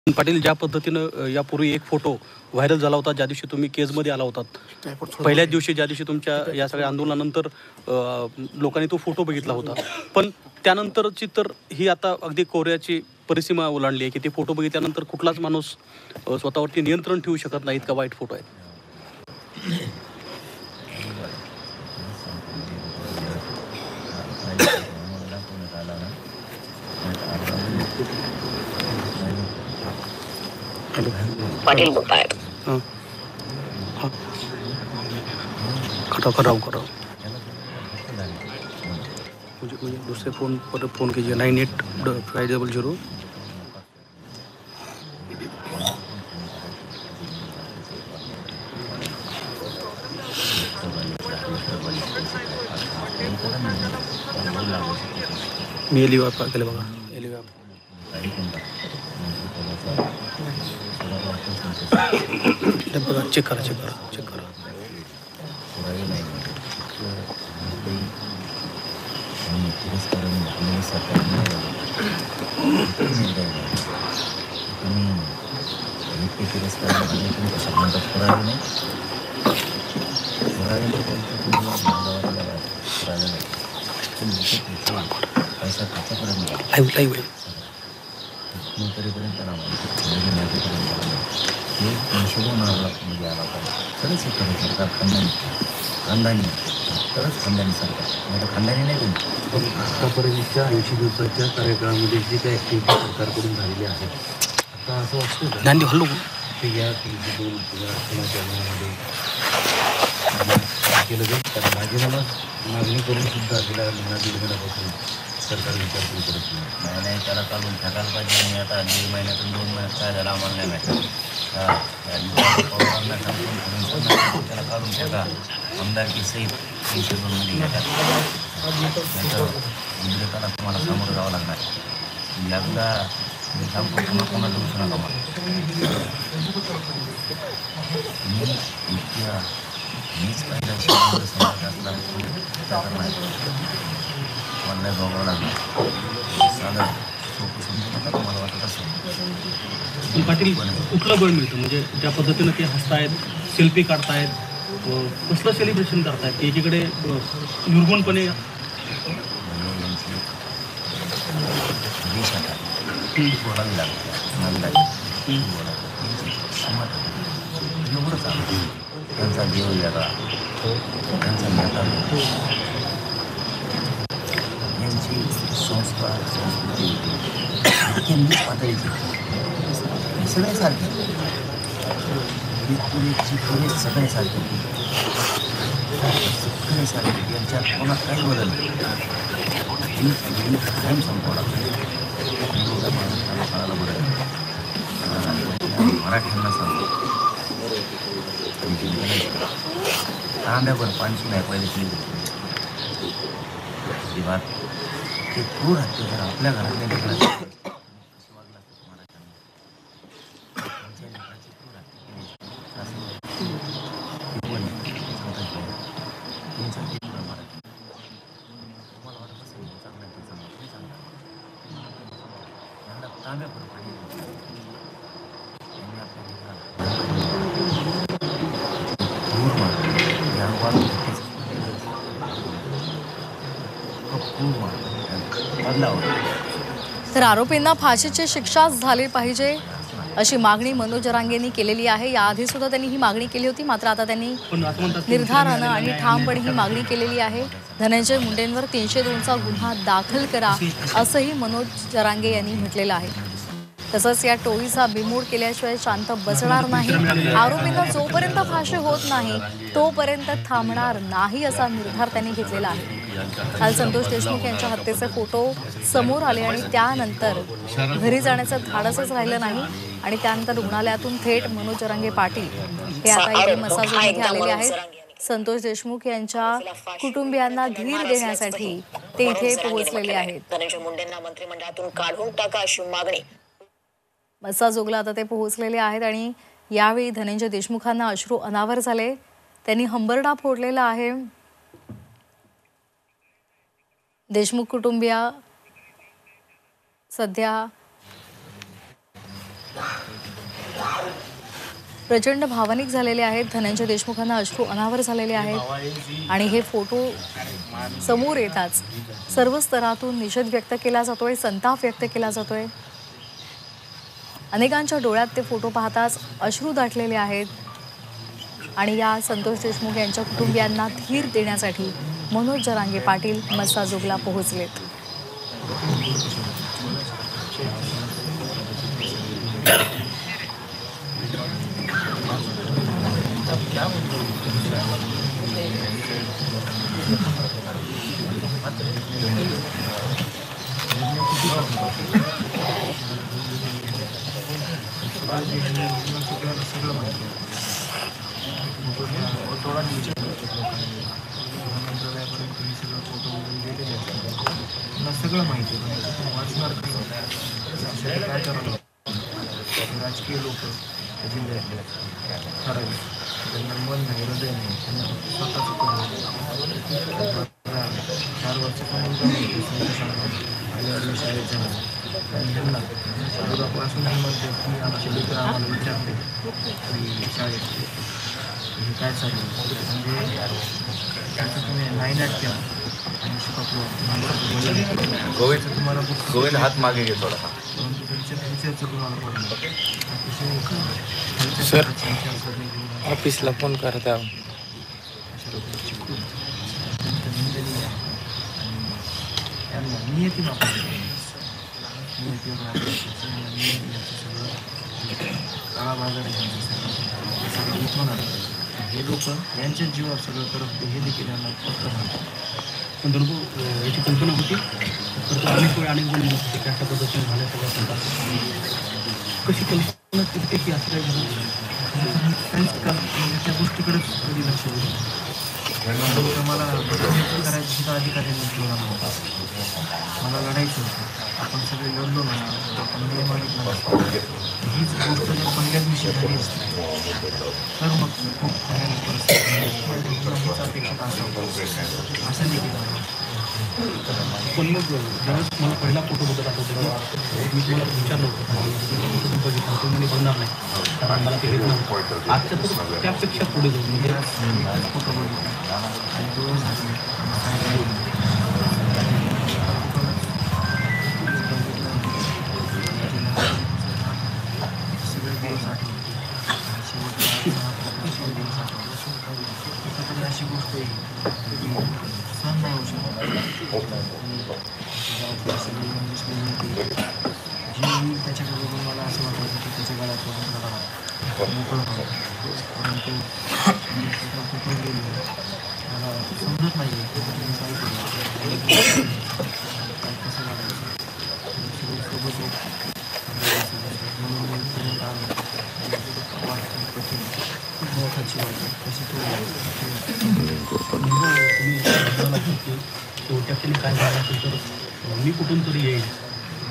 पाटील, ज्या पद्धतीनं यापूर्वी एक फोटो व्हायरल झाला होता, ज्या दिवशी तुम्ही केजमध्ये आला होतात, पहिल्याच दिवशी ज्या दिवशी तुमच्या या सगळ्या आंदोलनानंतर लोकांनी तो फोटो बघितला होता, पण त्यानंतरची तर ही आता अगदी कोऱ्याची परिसीमा ओलांडली आहे की ते फोटो बघितल्यानंतर कुठलाच माणूस स्वतःवरती नियंत्रण ठेवू शकत नाही, इतका वाईट फोटो आहे. पाटील बोलतायत. कराओ मुझे दूसरे फ़ोन पर फ़ोन कीजिए 985000. मी एलिवा केलं बघा, एलिवा बघा, चेक करा. लाईव्ह आतापर्यंतच्या 80 दिवसाच्या कार्यकाळामध्ये जी काही ॲक्टिव्हिटी सरकारकडून झालेली आहे, आता असं वाटतं नांदी हल्लो की या 302 आरक्षणामध्ये केलं जाईल. कारण राजीनामा मागणी करून सुद्धा गेल्या महिना दीड महिन्यापासून सरकार विचार सुरू करत नाही. त्याला काढून टाकायला पाहिजे. आणि आता 1.5 महिन्यातून 2 महिन्यात काय झालं आम्हाला नाही माहिती. त्याला काढून टाका, आमदारकी सहित 302मध्ये घेतात. विधेयकाला तुम्हाला सामोरं जावं लागणार. एकदा मी सांगतो, पुन्हा दिवस नका मी इतक्या मीच पहिला समाज असला मला नाही बघावं लागणार. साधं सोपं समजू नका तुम्हाला वाटत असेल. पाटील, कुठलं बळ मिळतं म्हणजे ज्या पद्धतीनं ते हसतायत, सेल्फी काढतायत, कसलं सेलिब्रेशन करतायत, एकीकडे निर्गुणपणे देश आता बोलावी लागते एवढंच आहे. त्यांचा देव वेगळा, त्यांचा नेता यांची संस्कार संस्कृती इतकी नीट पातळीची सगळे सारखे सगळे सारखे यांच्यात कोणात काही बदल कायम संपवला मराठ्यांना सांगतो तांब्यावर पाणी नाही पहिले ही बात ते क्रूर हत्या जर आपल्या घरातल्या लेकराची तर आरोपींना फाशीची शिक्षा झाली पाहिजे अशी मागणी मनोज जरांगेंनी केलेली आहे. याआधी सुद्धा त्यांनी ही मागणी केली होती, मात्र आता त्यांनी निर्धारानं आणि ठामपणे ही मागणी केलेली आहे. धनंजय मुंडेंवर 302चा गुन्हा दाखल करा असंही मनोज जरांगे यांनी म्हटलेलं आहे. तसंच या टोळीचा बिमोड केल्याशिवाय शांत बसणार नाही. आरोपींना जोपर्यंत फाशी होत नाही तोपर्यंत थांबणार नाही असा निर्धार त्यांनी घेतलेला आहे. काल संतोष देशमुख यांच्या हत्येचे फोटो समोर आले आणि त्यानंतर घरी जाण्याचं धाडसच राहिलं नाही आणि त्यानंतर रुग्णालयातून थेट मनोज जरांगे पाटील हे आता इथे मसाजोगमध्ये आलेले आहेत. संतोष देशमुख यांच्या कुटुंबियांना धीर देण्यासाठी ते इथे पोहोचलेले आहेत. धनंजय मुंडेंना मंत्रिमंडळातून काढून टाका अशी मागणी. मसाजोगला आता ते पोहोचलेले आहेत आणि यावेळी धनंजय देशमुखांना अश्रू अनावर झाले. त्यांनी हंबरडा फोडलेला आहे. देशमुख कुटुंबीय सध्या प्रचंड भावनिक झालेले आहेत. धनंजय देशमुखांना अश्रू अनावर झालेले आहेत आणि हे फोटो समोर येताच सर्व स्तरातून निषेध व्यक्त केला जातोय, संताप व्यक्त केला जातोय. अनेकांच्या डोळ्यात ते फोटो पाहताच अश्रू दाटलेले आहेत आणि या संतोष देशमुख यांच्या कुटुंबियांना धीर देण्यासाठी मनोज जरांगे पाटील मस्साजोगला पोहोचलेत. सगळं माहिती वाचणार काय करावं. राजकीय लोक जिल्ह्यातले ठराविक त्यांना मन नाही, हृदय नाही, त्यांना स्वतःच 4 वर्ष आल्यावर शाळेत जाणार आणि त्यांना अजूनपासून म्हणते की आमचे मित्र आम्हाला विचारते की शाळेत हे काय चालू म्हणजे त्याचं तुम्ही नाईनाट केला आणि गोव्याचं तुम्हाला गोविंद हात मागे घे थोडा. परंतु त्यांच्या फ्युचरचं तुम्हाला पडलं अतिशय सर ऑफिसला फोन करता. नियती काळा बाजार हे लोक यांच्या जीवावर सगळं करत हे देखील यांना फक्त म्हणतात. पण बरोबर याची कल्पना होती तर अनेक वेळ अनेक जण म्हणत होते की अशा पद्धतीने झाल्या सगळ्या संताप. कशी कल्पना तिथे की असं काय झालं त्या गोष्टीकडेच कधी लक्ष दिलं. मला करायचं सुद्धा अधिकाऱ्यांनी मला लढायचं होतं. आपण सगळे लढलो म्हणा, आपण नियमानिक म्हणा, हीच गोष्ट जर पहिल्याच दिवशी झाली असते तर मग खूप भयानक परिस्थिती हीच अपेक्षित असावं असं देखील. पण मग ज्यावेळेस मला पहिला फोटो बघत आठवतो मी तुम्हाला विचारलं होतं बघितलं तुम्ही बघणार नाही कारण मला ते घेत नव्हतं. आजच्या तर त्यापेक्षा पुढे जाऊ म्हणजे फोटो बघितला आणि डोळे सगळे दिवस आठवले. शेवटला अशी गोष्ट आहे सण नाही होऊ शकत. जे येईल त्याच्याकडे बघून मला असं वाटायचं की त्याच्या गळ्यात मोकळं व्हावं. परंतु कुठून गेलो मला समजत नाही काय केलं काय कसं वाटायचं सगळे सोबत म्हणून पर्यंत आलं कठीण खूप मोठाची वाटते कशी शेवटी काय झालं असेल तर मी कुठून तरी येईल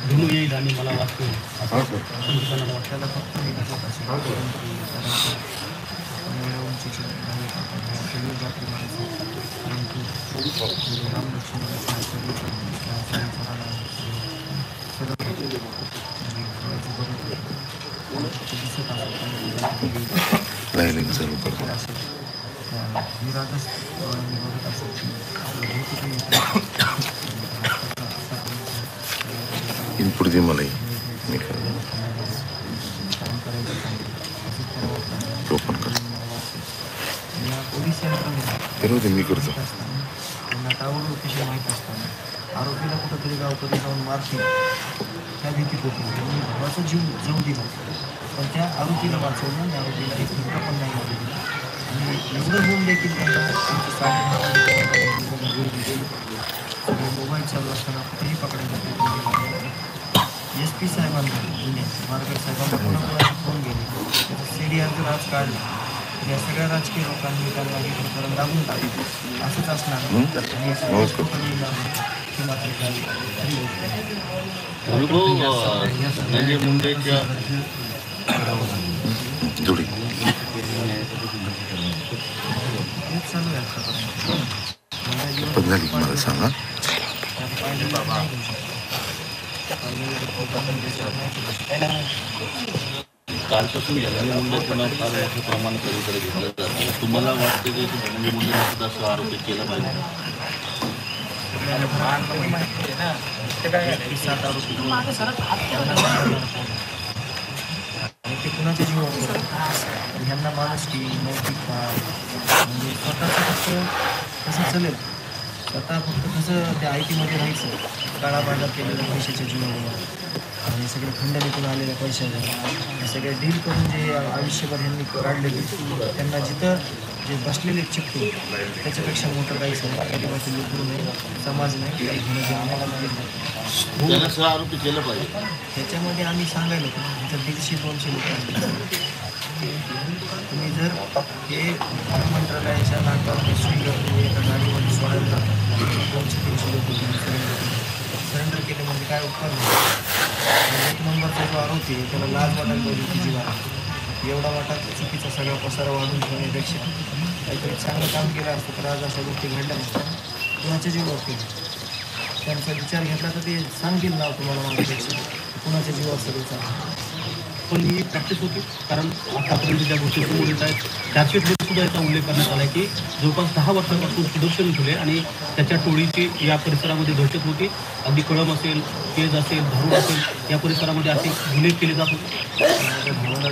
घेऊन येईल आणि मला वाचवेल असं दुकानाला वाटतं. त्याला फक्त उंचीची जाती माणसं परंतु राम लक्ष्मण दिसत निरागस बघत असेल इनपुट मला पोलीस यंत्रणेला मी करतो त्यांना ताबडतोब विषय माहीत असताना आरोपीला कुठंतरी गावकरी जाऊन मारतील त्या भीतीत होती. त्यांनी भावाचा जीव जाऊ दिला पण त्या आरोपीला वाचवलं आणि आरोपीला एक मित्र पण नाही मारली आणि एवढं होऊन देखील त्यांना मोबाईल चालू असताना कुठेही पकडायला SP साहेबांना मार्गड साहेबांना कोणाकोणाचे फोन गेले त्याचं CDRचं राज काढलं. या सगळ्या राजकीय लोकांनी त्यांना हे प्रकरण दाबून टाकलं असंच असणार जोडी हेच चालू आहे आतापर्यंत. पण झाली मला सांगा कालपासून धनंजय मुंडेचं नाव फार मोठ्या प्रमाणात सगळीकडे घेतलं जातं. तुम्हाला वाटतं की धनंजय मुंडेने सुद्धा असं आरोप केला पाहिजे? 7 आरोपी आणि ते कुणाच्या जीवावर करतात. ह्यांना माणुसकी नैतिकता म्हणजे स्वतःचं फक्त कसं चालेल, स्वतः फक्त कसं त्या IT मध्ये राहायचं, काळाबाजार केलेल्या पैशाच्या जीवावर आणि सगळे खंडणीतून आलेल्या पैशावर हे सगळे डील करून जे आयुष्यभर ह्यांनी काढलेले, त्यांना जिथं जे बसलेले चिपटून त्याच्यापेक्षा मोठं काहीच नाही. आदिवासी लोक नाही, समाज नाही, काही घेणं देणं नाही. त्याला सह आरोपी केलं पाहिजे. ह्याच्यामध्ये आम्ही सांगायला होतो ह्याच्यात 150-200 लोक असतात. तुम्ही जर हे मंत्रालयाच्या नाकावर सुंदर तुम्ही एका गाडीमध्ये सोडायला 200-300 लोक सरेंडर केले म्हणजे काय उपकार नाही. 1 नंबरचा जो आरोपी आहे त्याला लाज वाटायला पाहिजे तिची वाट एवढा वाटा चुकीचा सगळा पसारा वाढून ठेवण्यापेक्षा काहीतरी चांगलं काम केलं असतं तर आज अशा गोष्टी घडल्या नसतात. कुणाच्या जीवावर केलं त्यांचा विचार घेतला तर ते सांगतील नाव तुम्हाला माझ्यापेक्षा कुणाच्या जीवावर सगळं चालतं. पण ही प्रॅक्टिस होती, कारण आतापर्यंत ज्या गोष्टी समोर आहेत त्याच्यात सुद्धा याचा उल्लेख करण्यात आला की जवळपास 10 वर्षांपासून सुदर्शन फुले आणि त्याच्या टोळीची या परिसरामध्ये दहशत होती. अगदी कळम असेल, केज असेल, धारूर असेल, या परिसरामध्ये असे गुन्हे केले जात होते. माझ्या भावाला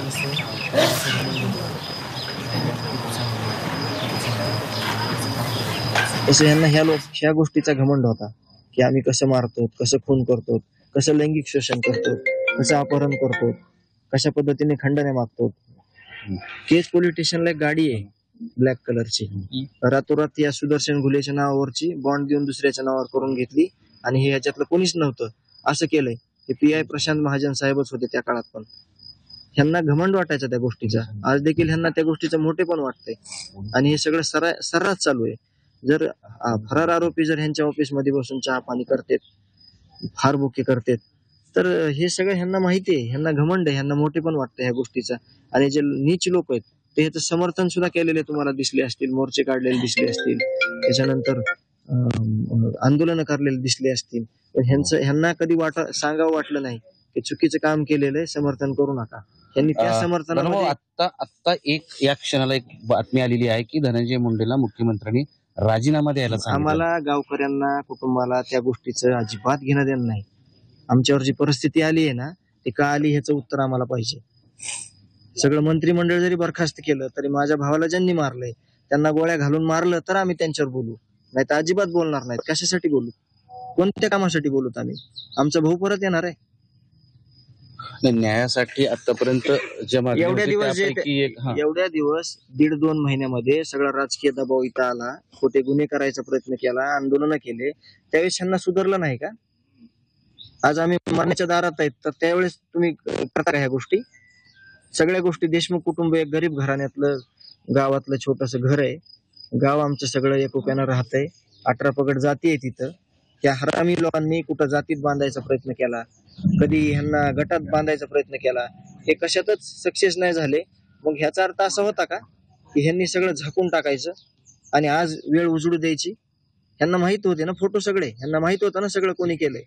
तसं यांना ह्या गोष्टीचा घमंड होता की आम्ही कसं मारतो, कसं खून करतो, कसं लैंगिक शोषण करतो, कसं अपहरण करतो, कशा पद्धतीने खंडने मागतो. केज पोलीस स्टेशनला एक गाडी आहे ब्लॅक कलरची, रातोरात या सुदर्शन घुलेच्या नावावरची बॉन्ड देऊन दुसऱ्याच्या नावावर करून घेतली आणि हे ह्याच्यातलं कोणीच नव्हतं असं केलंय. हे PI प्रशांत महाजन साहेबच होते त्या काळात. पण ह्यांना घमंड वाटायचा त्या गोष्टीचा, आज देखील ह्यांना त्या गोष्टीचं मोठे पण वाटतंय आणि हे सगळं सर्रास चालू आहे. जर फरार आरोपी जर ह्यांच्या ऑफिसमध्ये बसून चहा पाणी करतात, फार बुके करतात, तर हे सगळं ह्यांना माहिती आहे, ह्यांना घमंड आहे, ह्यांना मोठे पण वाटतं ह्या गोष्टीचा. आणि जे नीच लोक आहेत ते ह्याचं समर्थन सुद्धा केलेले तुम्हाला दिसले असतील, मोर्चे काढलेले दिसले असतील, त्याच्यानंतर आंदोलन करलेले दिसले असतील. पण ह्यांना कधी सांगावं वाटलं नाही की चुकीचं काम केलेलं आहे, समर्थन करू नका. त्यांनी त्या समर्थनामध्ये आता या क्षणाला एक बातमी आलेली आहे की धनंजय मुंडेला मुख्यमंत्र्यांनी राजीनामा द्यायला सांगितलं. आम्हाला गावकऱ्यांना, कुटुंबाला त्या गोष्टीचं अजिबात घेणं देणं नाही. आमच्यावर जी परिस्थिती आली आहे ना, ती का आली ह्याचं उत्तर आम्हाला पाहिजे. सगळं मंत्रिमंडळ जरी बरखास्त केलं तरी माझ्या भावाला ज्यांनी मारलंय त्यांना गोळ्या घालून मारलं तर आम्ही त्यांच्यावर बोलू, नाही तर अजिबात बोलणार नाहीत. कशासाठी बोलू, कोणत्या कामासाठी बोलूत आम्ही? आमचा भाऊ परत येणार आहे. न्यायासाठी आतापर्यंत एवढ्या दिवस 1.5-2 महिन्यामध्ये सगळा राजकीय दबाव इथं आला, खोटे गुन्हे करायचा प्रयत्न केला, आंदोलन केले, त्यावेळेस ह्यांना सुधारलं नाही का? आज आम्ही मरण्याच्या दारात आहेत तर त्यावेळेस तुम्ही करता का ह्या गोष्टी? सगळ्या गोष्टी देशमुख कुटुंब एक गरीब घराण्यातलं गावातलं छोटस घर आहे. गाव आमचं सगळं एकोप्यानं राहतंय. 18 पगड जाती आहे तिथं. त्या हरामी लोकांनी कुठं जातीत बांधायचा प्रयत्न केला, कधी ह्यांना गटात बांधायचा प्रयत्न केला, हे कशातच सक्सेस नाही झाले. मग ह्याचा अर्थ असा होता का की ह्यांनी सगळं झाकून टाकायचं आणि आज वेळ उजळू द्यायची? ह्यांना माहित होते ना फोटो सगळे, ह्यांना माहित होतं ना सगळं कोणी केलंय.